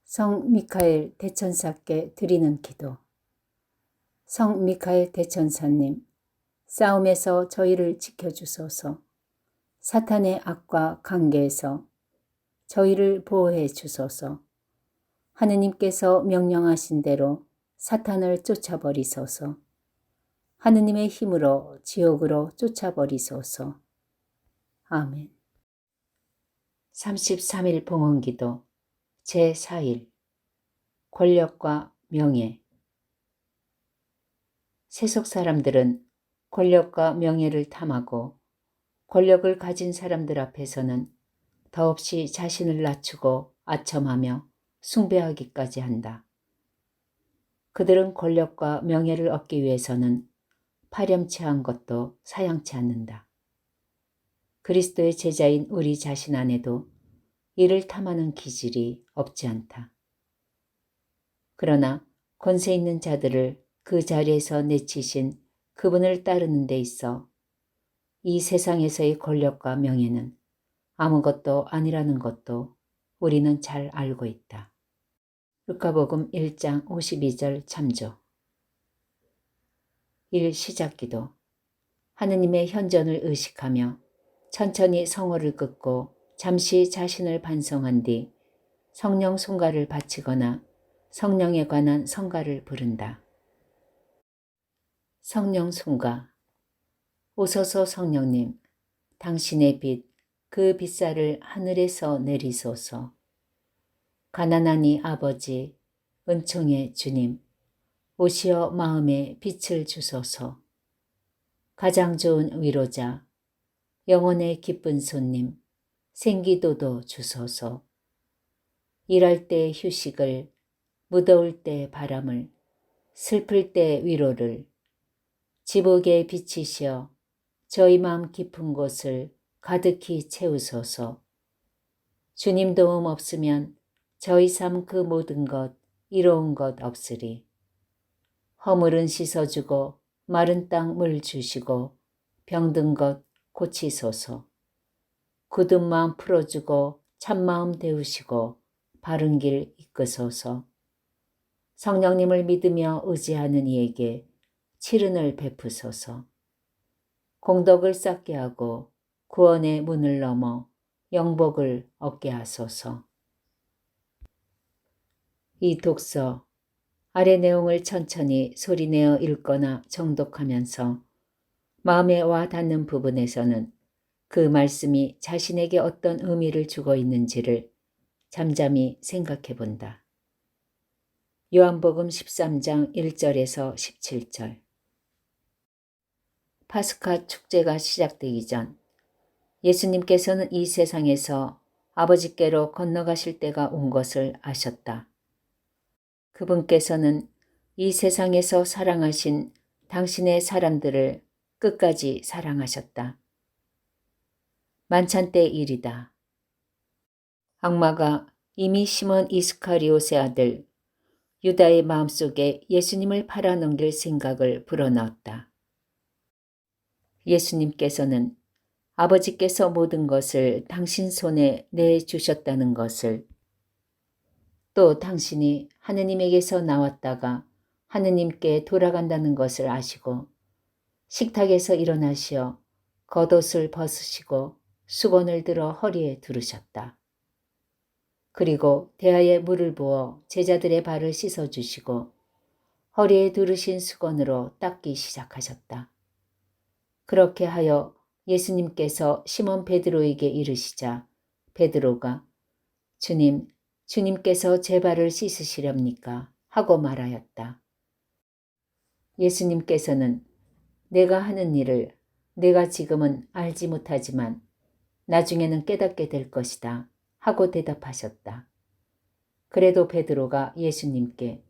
성 미카엘 대천사께 드리는 기도. 성 미카엘 대천사님, 싸움에서 저희를 지켜주소서. 사탄의 악과 관계에서 저희를 보호해 주소서. 하느님께서 명령하신 대로 사탄을 쫓아버리소서. 하느님의 힘으로 지옥으로 쫓아버리소서. 아멘. 33일 봉헌기도 제4일 권력과 명예. 세속 사람들은 권력과 명예를 탐하고 권력을 가진 사람들 앞에서는 더없이 자신을 낮추고 아첨하며 숭배하기까지 한다. 그들은 권력과 명예를 얻기 위해서는 파렴치한 것도 사양치 않는다. 그리스도의 제자인 우리 자신 안에도 이를 탐하는 기질이 없지 않다. 그러나 권세 있는 자들을 그 자리에서 내치신 그분을 따르는 데 있어 이 세상에서의 권력과 명예는 아무것도 아니라는 것도 우리는 잘 알고 있다. 루카복음 1장 52절 참조. 1. 시작기도. 하느님의 현존을 의식하며 천천히 성호를 끊고 잠시 자신을 반성한 뒤 성령 송가를 바치거나 성령에 관한 성가를 부른다. 성령 송가. 오소서 성령님, 당신의 빛, 그 빛살을 하늘에서 내리소서. 가난하니 아버지, 은총의 주님, 오시어 마음에 빛을 주소서. 가장 좋은 위로자, 영혼의 기쁜 손님, 생기도도 주소서. 일할 때 휴식을, 무더울 때 바람을, 슬플 때 위로를, 지복에 비치시어 저희 마음 깊은 곳을 가득히 채우소서. 주님 도움 없으면 저희 삶 그 모든 것 이로운 것 없으리. 허물은 씻어주고 마른 땅 물 주시고 병든 것 고치소서. 굳은 마음 풀어주고 참마음 데우시고 바른 길 이끄소서. 성령님을 믿으며 의지하는 이에게 치른을 베푸소서. 공덕을 쌓게 하고 구원의 문을 넘어 영복을 얻게 하소서. 이 독서 아래 내용을 천천히 소리내어 읽거나 정독하면서 마음에 와 닿는 부분에서는 그 말씀이 자신에게 어떤 의미를 주고 있는지를 잠잠히 생각해 본다. 요한복음 13장 1절에서 17절. 파스카 축제가 시작되기 전 예수님께서는 이 세상에서 아버지께로 건너가실 때가 온 것을 아셨다. 그분께서는 이 세상에서 사랑하신 당신의 사람들을 끝까지 사랑하셨다. 만찬 때 일이다. 악마가 이미 시몬 이스카리옷의 아들 유다의 마음속에 예수님을 팔아넘길 생각을 불어넣었다. 예수님께서는 아버지께서 모든 것을 당신 손에 내주셨다는 것을, 또 당신이 하느님에게서 나왔다가 하느님께 돌아간다는 것을 아시고 식탁에서 일어나시어 겉옷을 벗으시고 수건을 들어 허리에 두르셨다. 그리고 대야에 물을 부어 제자들의 발을 씻어주시고 허리에 두르신 수건으로 닦기 시작하셨다. 그렇게 하여 예수님께서 시몬 베드로에게 이르시자 베드로가 주님, 주님께서 제 발을 씻으시렵니까? 하고 말하였다. 예수님께서는 내가 하는 일을 내가 지금은 알지 못하지만 나중에는 깨닫게 될 것이다 하고 대답하셨다. 그래도 베드로가 예수님께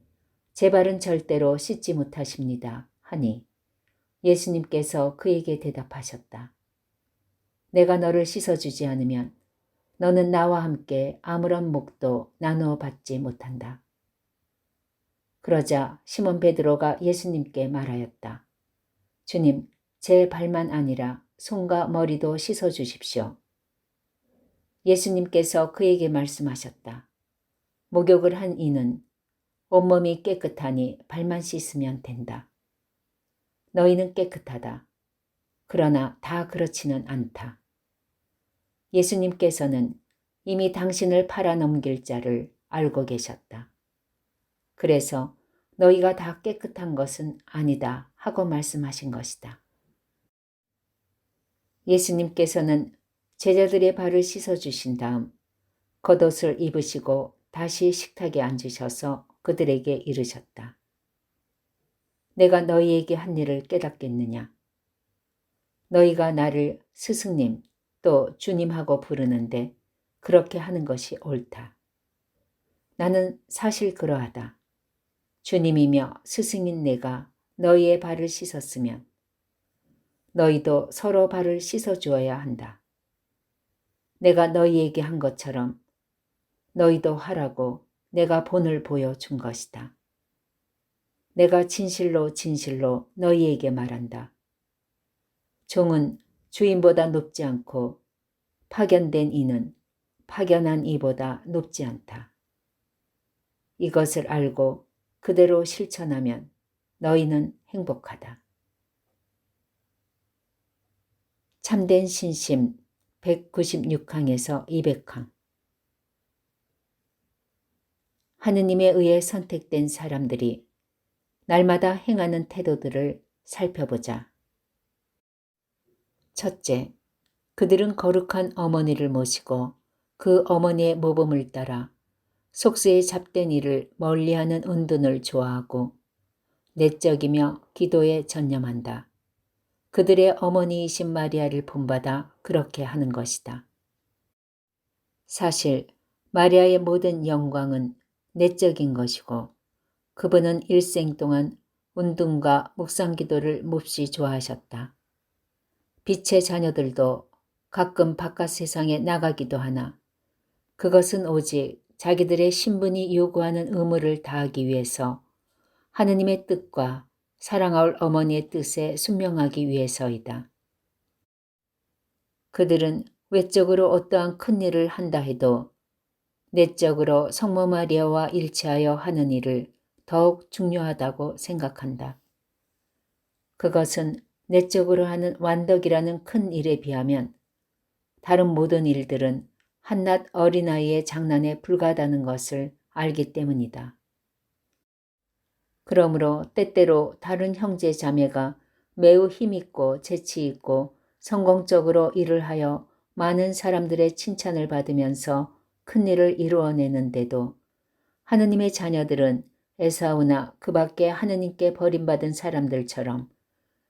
제 발은 절대로 씻지 못하십니다 하니 예수님께서 그에게 대답하셨다. 내가 너를 씻어주지 않으면 너는 나와 함께 아무런 몫도 나누어 받지 못한다. 그러자 시몬 베드로가 예수님께 말하였다. 주님, 제 발만 아니라 손과 머리도 씻어주십시오. 예수님께서 그에게 말씀하셨다. 목욕을 한 이는 온몸이 깨끗하니 발만 씻으면 된다. 너희는 깨끗하다. 그러나 다 그렇지는 않다. 예수님께서는 이미 당신을 팔아넘길 자를 알고 계셨다. 그래서 너희가 다 깨끗한 것은 아니다 하고 말씀하신 것이다. 예수님께서는 제자들의 발을 씻어주신 다음 겉옷을 입으시고 다시 식탁에 앉으셔서 그들에게 이르셨다. 내가 너희에게 한 일을 깨닫겠느냐? 너희가 나를 스승님 또 주님하고 부르는데 그렇게 하는 것이 옳다. 나는 사실 그러하다. 주님이며 스승인 내가 너희의 발을 씻었으면 너희도 서로 발을 씻어주어야 한다. 내가 너희에게 한 것처럼 너희도 하라고 내가 본을 보여준 것이다. 내가 진실로 진실로 너희에게 말한다. 종은 주인보다 높지 않고 파견된 이는 파견한 이보다 높지 않다. 이것을 알고 그대로 실천하면 너희는 행복하다. 참된 신심 196항에서 200항. 하느님에 의해 선택된 사람들이 날마다 행하는 태도들을 살펴보자. 첫째, 그들은 거룩한 어머니를 모시고 그 어머니의 모범을 따라 속세에 잡된 일을 멀리하는 은둔을 좋아하고 내적이며 기도에 전념한다. 그들의 어머니이신 마리아를 본받아 그렇게 하는 것이다. 사실 마리아의 모든 영광은 내적인 것이고 그분은 일생 동안 운동과 묵상기도를 몹시 좋아하셨다. 빛의 자녀들도 가끔 바깥 세상에 나가기도 하나 그것은 오직 자기들의 신분이 요구하는 의무를 다하기 위해서 하느님의 뜻과 사랑할 어머니의 뜻에 순명하기 위해서이다. 그들은 외적으로 어떠한 큰 일을 한다 해도 내적으로 성모 마리아와 일치하여 하는 일을 더욱 중요하다고 생각한다. 그것은 내적으로 하는 완덕이라는 큰 일에 비하면 다른 모든 일들은 한낱 어린아이의 장난에 불과하다는 것을 알기 때문이다. 그러므로 때때로 다른 형제 자매가 매우 힘있고 재치있고 성공적으로 일을 하여 많은 사람들의 칭찬을 받으면서 큰 일을 이루어내는데도 하느님의 자녀들은 에사우나 그 밖에 하느님께 버림받은 사람들처럼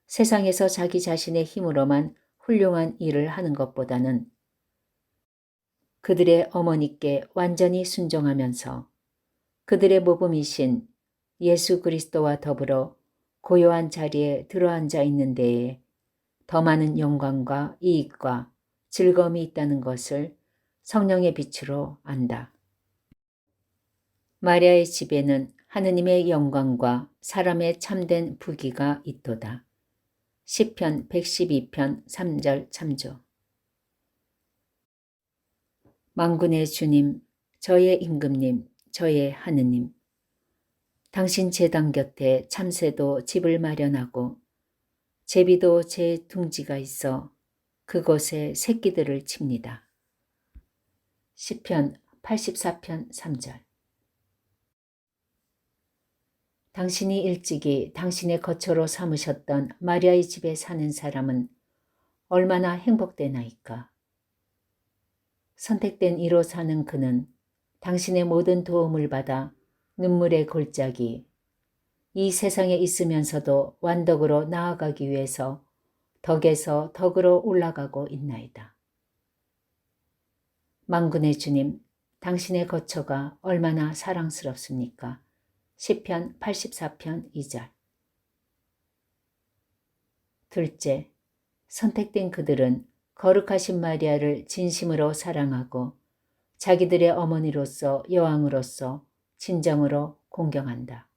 세상에서 자기 자신의 힘으로만 훌륭한 일을 하는 것보다는 그들의 어머니께 완전히 순종하면서 그들의 모범이신 예수 그리스도와 더불어 고요한 자리에 들어앉아 있는 데에 더 많은 영광과 이익과 즐거움이 있다는 것을 성령의 빛으로 안다. 마리아의 집에는 하느님의 영광과 사람의 참된 부귀가 있도다. 시편 112편 3절 참조. 만군의 주님, 저의 임금님, 저의 하느님. 당신 제당 곁에 참새도 집을 마련하고 제비도 제 둥지가 있어 그곳에 새끼들을 칩니다. 시편 84편 3절. 당신이 일찍이 당신의 거처로 삼으셨던 마리아의 집에 사는 사람은 얼마나 행복되나이까. 선택된 이로 사는 그는 당신의 모든 도움을 받아 눈물의 골짜기, 이 세상에 있으면서도 완덕으로 나아가기 위해서 덕에서 덕으로 올라가고 있나이다. 만군의 주님, 당신의 거처가 얼마나 사랑스럽습니까? 시편 84편 2절. 둘째, 선택된 그들은 거룩하신 마리아를 진심으로 사랑하고 자기들의 어머니로서 여왕으로서 진정으로 공경한다.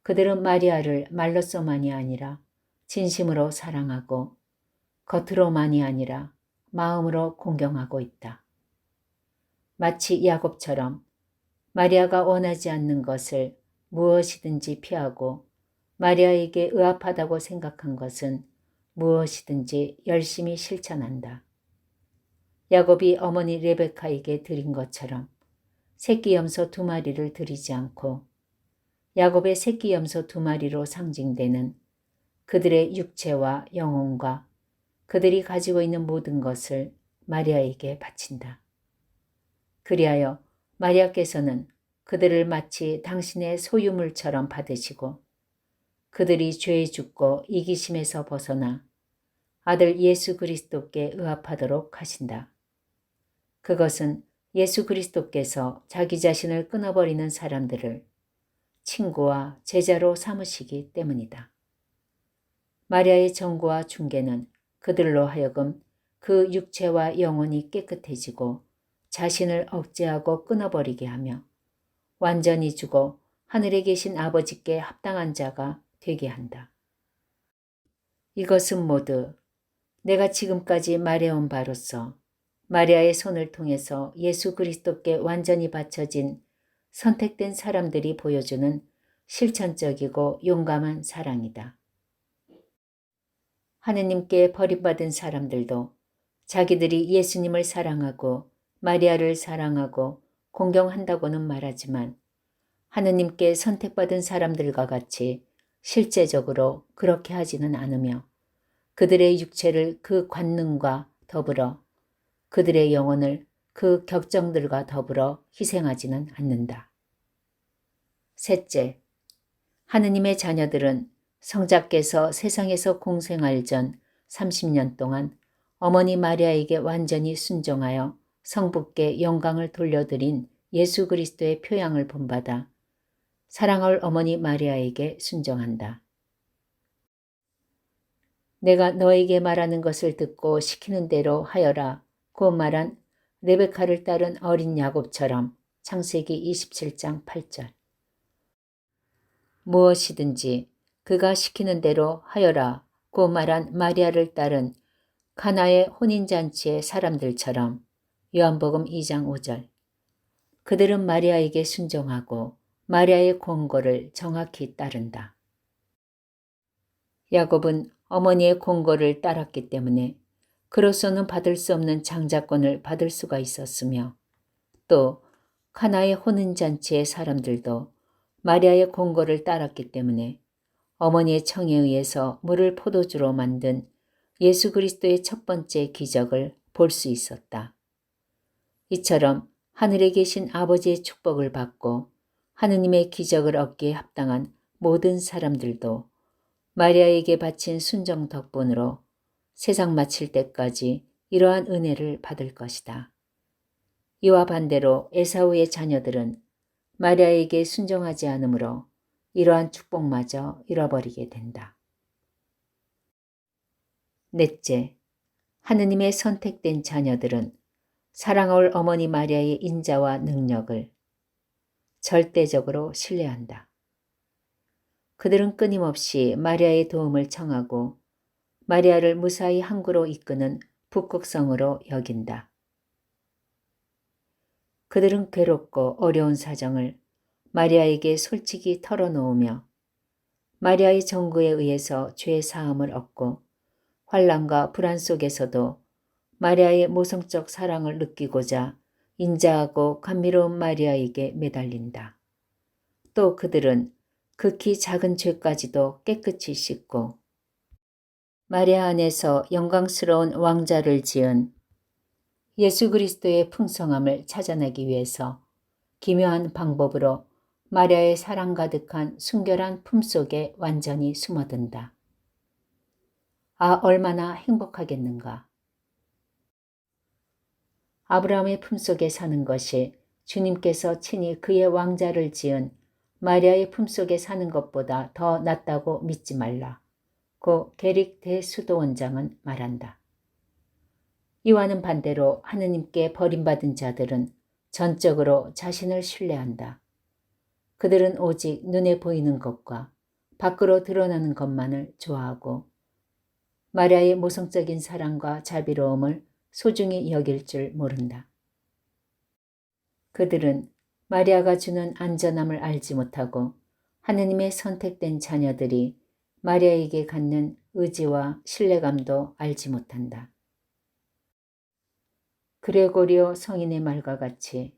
그들은 마리아를 말로서만이 아니라 진심으로 사랑하고 겉으로만이 아니라 마음으로 공경하고 있다. 마치 야곱처럼 마리아가 원하지 않는 것을 무엇이든지 피하고 마리아에게 의합하다고 생각한 것은 무엇이든지 열심히 실천한다. 야곱이 어머니 레베카에게 드린 것처럼 새끼 염소 2마리를 드리지 않고 야곱의 새끼 염소 2마리로 상징되는 그들의 육체와 영혼과 그들이 가지고 있는 모든 것을 마리아에게 바친다. 그리하여 마리아께서는 그들을 마치 당신의 소유물처럼 받으시고 그들이 죄에 죽고 이기심에서 벗어나 아들 예수 그리스도께 의합하도록 하신다. 그것은 예수 그리스도께서 자기 자신을 끊어버리는 사람들을 친구와 제자로 삼으시기 때문이다. 마리아의 정구와 중개는 그들로 하여금 그 육체와 영혼이 깨끗해지고 자신을 억제하고 끊어버리게 하며 완전히 죽어 하늘에 계신 아버지께 합당한 자가 되게 한다. 이것은 모두 내가 지금까지 말해온 바로서 마리아의 손을 통해서 예수 그리스도께 완전히 바쳐진 선택된 사람들이 보여주는 실천적이고 용감한 사랑이다. 하느님께 버림받은 사람들도 자기들이 예수님을 사랑하고 마리아를 사랑하고 공경한다고는 말하지만 하느님께 선택받은 사람들과 같이 실제적으로 그렇게 하지는 않으며 그들의 육체를 그 관능과 더불어 그들의 영혼을 그 격정들과 더불어 희생하지는 않는다. 셋째, 하느님의 자녀들은 성자께서 세상에서 공생할 전 30년 동안 어머니 마리아에게 완전히 순종하여 성부께 영광을 돌려드린 예수 그리스도의 표양을 본받아 사랑할 어머니 마리아에게 순종한다. 내가 너에게 말하는 것을 듣고 시키는 대로 하여라 고 말한 레베카를 따른 어린 야곱처럼 창세기 27장 8절. 무엇이든지 그가 시키는 대로 하여라 고 말한 마리아를 따른 가나의 혼인잔치의 사람들처럼 요한복음 2장 5절. 그들은 마리아에게 순종하고 마리아의 권고를 정확히 따른다. 야곱은 어머니의 권고를 따랐기 때문에 그로서는 받을 수 없는 장자권을 받을 수가 있었으며 또 가나의 혼인잔치의 사람들도 마리아의 권고를 따랐기 때문에 어머니의 청에 의해서 물을 포도주로 만든 예수 그리스도의 첫 번째 기적을 볼 수 있었다. 이처럼 하늘에 계신 아버지의 축복을 받고 하느님의 기적을 얻기에 합당한 모든 사람들도 마리아에게 바친 순종 덕분으로 세상 마칠 때까지 이러한 은혜를 받을 것이다. 이와 반대로 에사우의 자녀들은 마리아에게 순종하지 않으므로 이러한 축복마저 잃어버리게 된다. 넷째, 하느님의 선택된 자녀들은 사랑할 어머니 마리아의 인자와 능력을 절대적으로 신뢰한다. 그들은 끊임없이 마리아의 도움을 청하고 마리아를 무사히 항구로 이끄는 북극성으로 여긴다. 그들은 괴롭고 어려운 사정을 마리아에게 솔직히 털어놓으며 마리아의 정구에 의해서 죄 사함을 얻고 환난과 불안 속에서도 마리아의 모성적 사랑을 느끼고자 인자하고 감미로운 마리아에게 매달린다. 또 그들은 극히 작은 죄까지도 깨끗이 씻고 마리아 안에서 영광스러운 왕자를 지은 예수 그리스도의 풍성함을 찾아내기 위해서 기묘한 방법으로 마리아의 사랑 가득한 순결한 품속에 완전히 숨어든다. 아, 얼마나 행복하겠는가. 아브라함의 품속에 사는 것이 주님께서 친히 그의 왕자를 지은 마리아의 품속에 사는 것보다 더 낫다고 믿지 말라. 고 게릭 대수도원장은 말한다. 이와는 반대로 하느님께 버림받은 자들은 전적으로 자신을 신뢰한다. 그들은 오직 눈에 보이는 것과 밖으로 드러나는 것만을 좋아하고 마리아의 모성적인 사랑과 자비로움을 소중히 여길 줄 모른다. 그들은 마리아가 주는 안전함을 알지 못하고 하느님의 선택된 자녀들이 마리아에게 갖는 의지와 신뢰감도 알지 못한다. 그레고리오 성인의 말과 같이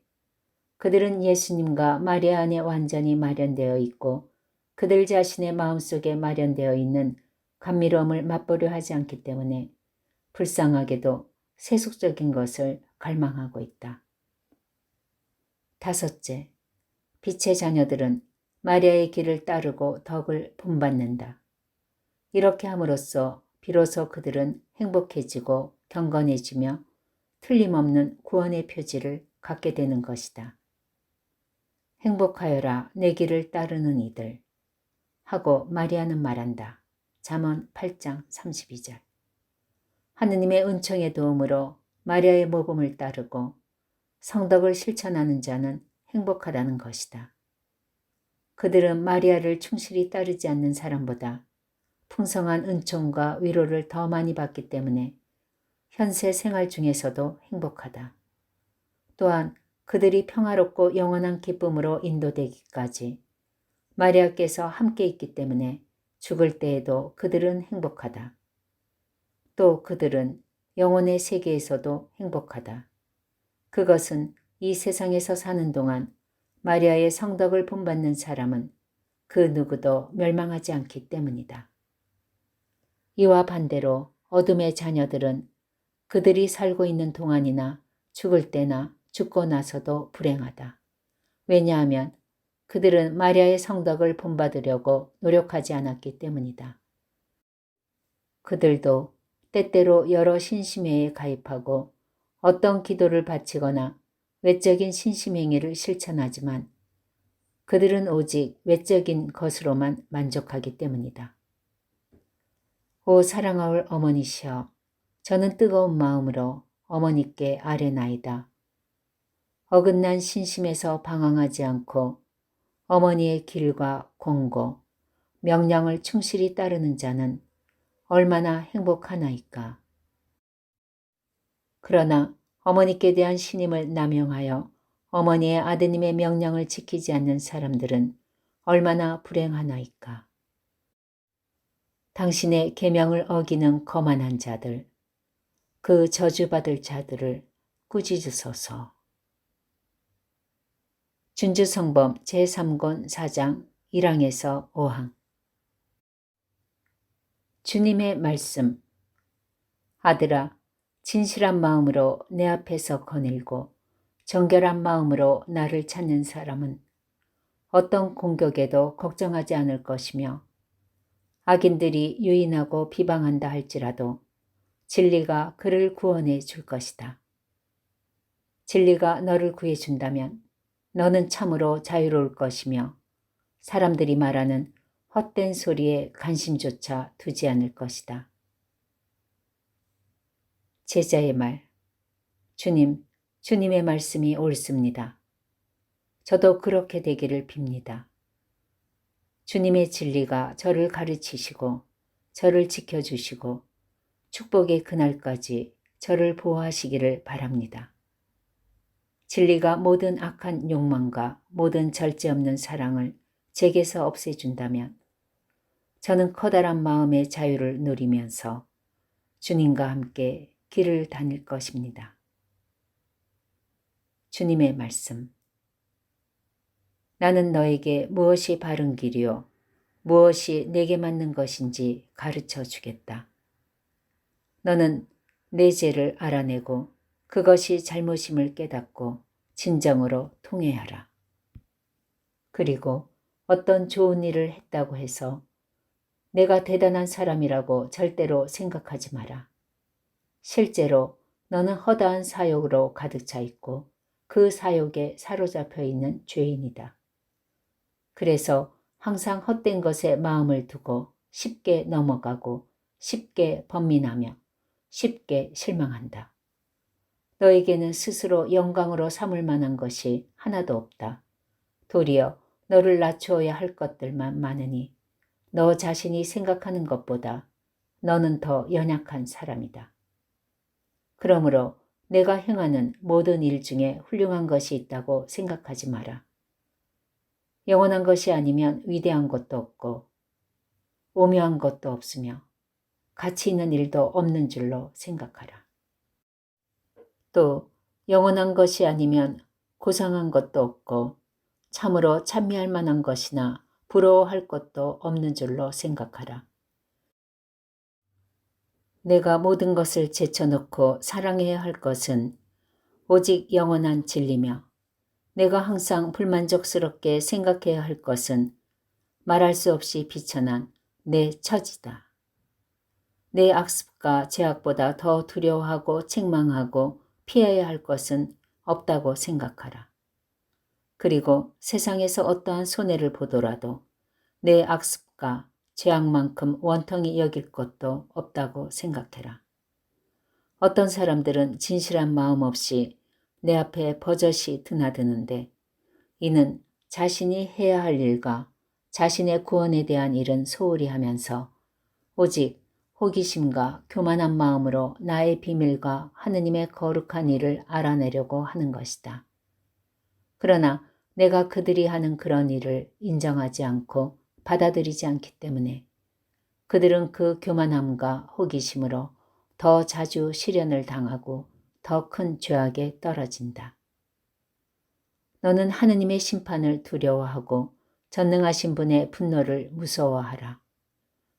그들은 예수님과 마리아 안에 완전히 마련되어 있고 그들 자신의 마음속에 마련되어 있는 감미로움을 맛보려 하지 않기 때문에 불쌍하게도 세속적인 것을 갈망하고 있다. 다섯째, 빛의 자녀들은 마리아의 길을 따르고 덕을 본받는다. 이렇게 함으로써 비로소 그들은 행복해지고 경건해지며 틀림없는 구원의 표지를 갖게 되는 것이다. 행복하여라 내 길을 따르는 이들 하고 마리아는 말한다. 잠언 8장 32절. 하느님의 은총의 도움으로 마리아의 모범을 따르고 성덕을 실천하는 자는 행복하다는 것이다. 그들은 마리아를 충실히 따르지 않는 사람보다 풍성한 은총과 위로를 더 많이 받기 때문에 현세 생활 중에서도 행복하다. 또한 그들이 평화롭고 영원한 기쁨으로 인도되기까지 마리아께서 함께 있기 때문에 죽을 때에도 그들은 행복하다. 또 그들은 영혼의 세계에서도 행복하다. 그것은 이 세상에서 사는 동안 마리아의 성덕을 본받는 사람은 그 누구도 멸망하지 않기 때문이다. 이와 반대로 어둠의 자녀들은 그들이 살고 있는 동안이나 죽을 때나 죽고 나서도 불행하다. 왜냐하면 그들은 마리아의 성덕을 본받으려고 노력하지 않았기 때문이다. 그들도 때때로 여러 신심회에 가입하고 어떤 기도를 바치거나 외적인 신심행위를 실천하지만 그들은 오직 외적인 것으로만 만족하기 때문이다. 오 사랑하올 어머니시여, 저는 뜨거운 마음으로 어머니께 아뢰나이다. 어긋난 신심에서 방황하지 않고 어머니의 길과 공고, 명령을 충실히 따르는 자는 얼마나 행복하나이까. 그러나 어머니께 대한 신임을 남용하여 어머니의 아드님의 명령을 지키지 않는 사람들은 얼마나 불행하나이까. 당신의 계명을 어기는 거만한 자들, 그 저주받을 자들을 꾸짖으소서. 준주성범 제3권 4장 1항에서 5항. 주님의 말씀. 아들아, 진실한 마음으로 내 앞에서 거닐고 정결한 마음으로 나를 찾는 사람은 어떤 공격에도 걱정하지 않을 것이며 악인들이 유인하고 비방한다 할지라도 진리가 그를 구원해 줄 것이다. 진리가 너를 구해준다면 너는 참으로 자유로울 것이며 사람들이 말하는 헛된 소리에 관심조차 두지 않을 것이다. 제자의 말. 주님, 주님의 말씀이 옳습니다. 저도 그렇게 되기를 빕니다. 주님의 진리가 저를 가르치시고 저를 지켜주시고 축복의 그날까지 저를 보호하시기를 바랍니다. 진리가 모든 악한 욕망과 모든 절제 없는 사랑을 제게서 없애준다면 저는 커다란 마음의 자유를 누리면서 주님과 함께 길을 다닐 것입니다. 주님의 말씀. 나는 너에게 무엇이 바른 길이요 무엇이 내게 맞는 것인지 가르쳐 주겠다. 너는 내 죄를 알아내고 그것이 잘못임을 깨닫고 진정으로 통회하라. 그리고 어떤 좋은 일을 했다고 해서 내가 대단한 사람이라고 절대로 생각하지 마라. 실제로 너는 허다한 사욕으로 가득 차 있고 그 사욕에 사로잡혀 있는 죄인이다. 그래서 항상 헛된 것에 마음을 두고 쉽게 넘어가고 쉽게 번민하며 쉽게 실망한다. 너에게는 스스로 영광으로 삼을 만한 것이 하나도 없다. 도리어 너를 낮추어야 할 것들만 많으니 너 자신이 생각하는 것보다 너는 더 연약한 사람이다. 그러므로 내가 행하는 모든 일 중에 훌륭한 것이 있다고 생각하지 마라. 영원한 것이 아니면 위대한 것도 없고 오묘한 것도 없으며 가치 있는 일도 없는 줄로 생각하라. 또 영원한 것이 아니면 고상한 것도 없고 참으로 찬미할 만한 것이나 부러워할 것도 없는 줄로 생각하라. 내가 모든 것을 제쳐놓고 사랑해야 할 것은 오직 영원한 진리며 내가 항상 불만족스럽게 생각해야 할 것은 말할 수 없이 비천한 내 처지다. 내 악습과 죄악보다 더 두려워하고 책망하고 피해야 할 것은 없다고 생각하라. 그리고 세상에서 어떠한 손해를 보더라도 내 악습과 죄악만큼 원통이 여길 것도 없다고 생각해라. 어떤 사람들은 진실한 마음 없이 내 앞에 버젓이 드나드는데 이는 자신이 해야 할 일과 자신의 구원에 대한 일은 소홀히 하면서 오직 호기심과 교만한 마음으로 나의 비밀과 하느님의 거룩한 일을 알아내려고 하는 것이다. 그러나 내가 그들이 하는 그런 일을 인정하지 않고 받아들이지 않기 때문에 그들은 그 교만함과 호기심으로 더 자주 시련을 당하고 더 큰 죄악에 떨어진다. 너는 하느님의 심판을 두려워하고 전능하신 분의 분노를 무서워하라.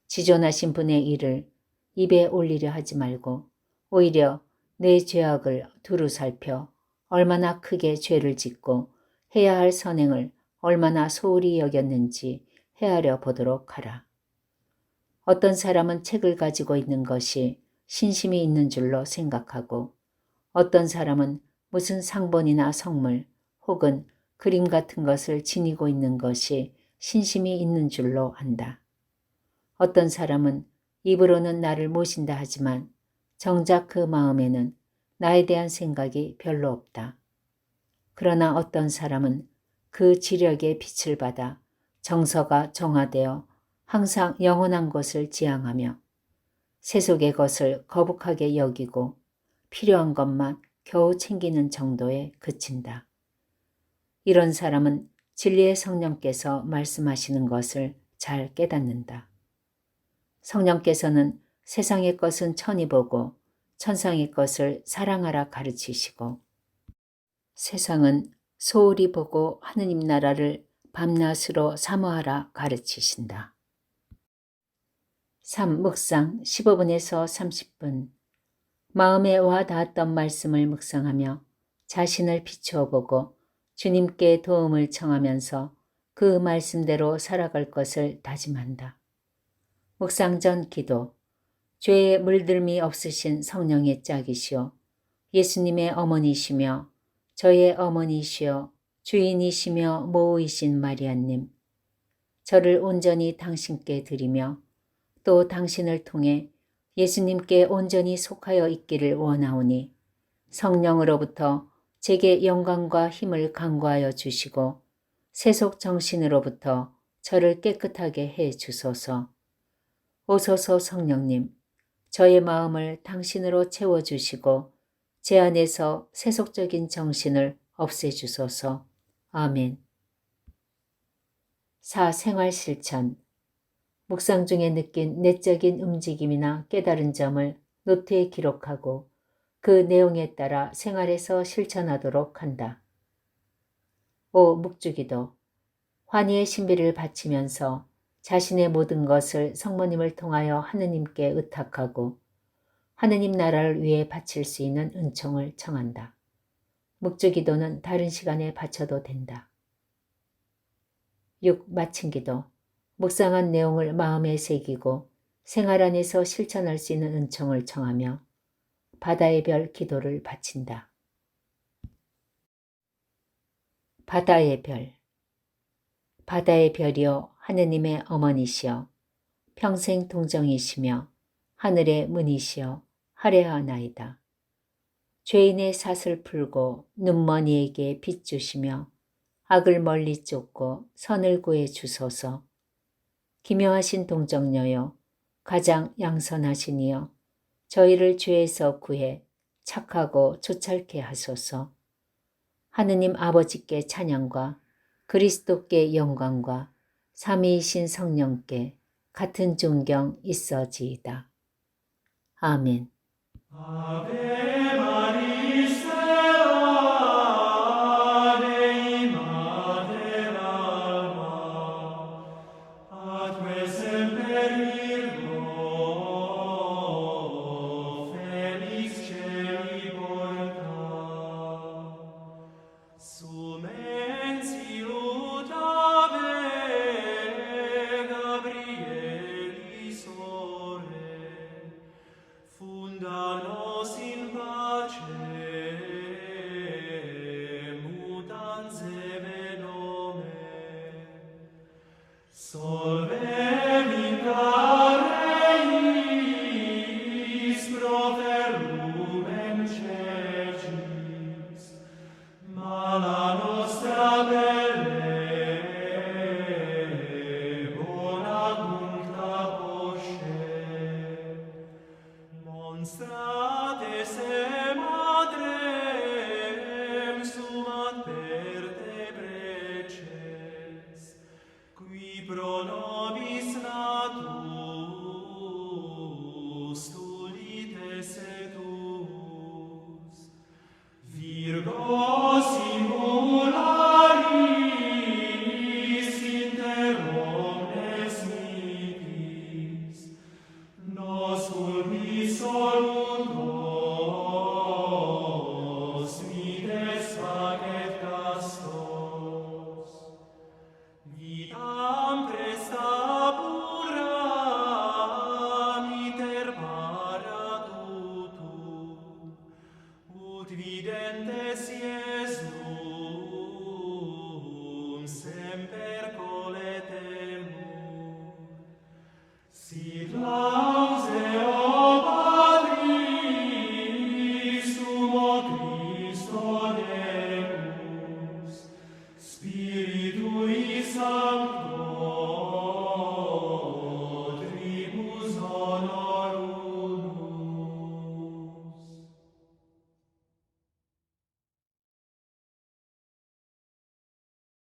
지존하신 분의 일을 입에 올리려 하지 말고 오히려 내 죄악을 두루 살펴 얼마나 크게 죄를 짓고 해야 할 선행을 얼마나 소홀히 여겼는지 헤아려 보도록 하라. 어떤 사람은 책을 가지고 있는 것이 신심이 있는 줄로 생각하고 어떤 사람은 무슨 상본이나 성물 혹은 그림 같은 것을 지니고 있는 것이 신심이 있는 줄로 안다. 어떤 사람은 입으로는 나를 모신다 하지만 정작 그 마음에는 나에 대한 생각이 별로 없다. 그러나 어떤 사람은 그 지력의 빛을 받아 정서가 정화되어 항상 영원한 것을 지향하며 세속의 것을 거북하게 여기고 필요한 것만 겨우 챙기는 정도에 그친다. 이런 사람은 진리의 성령께서 말씀하시는 것을 잘 깨닫는다. 성령께서는 세상의 것은 천히 보고 천상의 것을 사랑하라 가르치시고 세상은 소홀히 보고 하느님 나라를 밤낮으로 사모하라 가르치신다. 3. 묵상 15분에서 30분. 마음에 와 닿았던 말씀을 묵상하며 자신을 비추어 보고 주님께 도움을 청하면서 그 말씀대로 살아갈 것을 다짐한다. 묵상 전 기도. 죄에 물들미 없으신 성령의 짝이시오 예수님의 어머니시며 저의 어머니시여 주인이시며 모우이신 마리아님, 저를 온전히 당신께 드리며 또 당신을 통해 예수님께 온전히 속하여 있기를 원하오니 성령으로부터 제게 영광과 힘을 간구하여 주시고 세속 정신으로부터 저를 깨끗하게 해 주소서. 오소서 성령님, 저의 마음을 당신으로 채워주시고 제 안에서 세속적인 정신을 없애주소서. 아멘. 4. 생활 실천. 묵상 중에 느낀 내적인 움직임이나 깨달은 점을 노트에 기록하고 그 내용에 따라 생활에서 실천하도록 한다. 5. 묵주기도. 환희의 신비를 바치면서 자신의 모든 것을 성모님을 통하여 하느님께 의탁하고 하느님 나라를 위해 바칠 수 있는 은총을 청한다. 묵주기도는 다른 시간에 바쳐도 된다. 6. 마침기도. 묵상한 내용을 마음에 새기고 생활 안에서 실천할 수 있는 은총을 청하며 바다의 별 기도를 바친다. 바다의 별. 바다의 별이여 하느님의 어머니시여 평생 동정이시며 하늘의 문이시여 하례하나이다. 죄인의 삿을 풀고 눈먼 이에게 빛 주시며 악을 멀리 쫓고 선을 구해 주소서. 기묘하신 동정녀여 가장 양선하시니여 저희를 죄에서 구해 착하고 조찰케 하소서. 하느님 아버지께 찬양과 그리스도께 영광과 삼위이신 성령께 같은 존경 있어지이다. 아멘. Ave Maria, stella Dei, Mater alba, atque semper Virgo, felix celi porta. Sumen silut ave, Gabrieli sore, funda nos in pace, mutans venome. Solve vincare eis proferumem cecis, mala nostra pelle bona cuncta posce. Monstrate se madrem sumat per te preces, qui pro nobis natus tulites et tuus. Virgo simularis inter omnes mitis, nos fulmis solutos, mites facet castos. Vitam presta pura, miter para tutum, ut videntes Iesum semper coletemur. Sit lause, o Patris, sumo Christo Deus, Spiritui Sancti,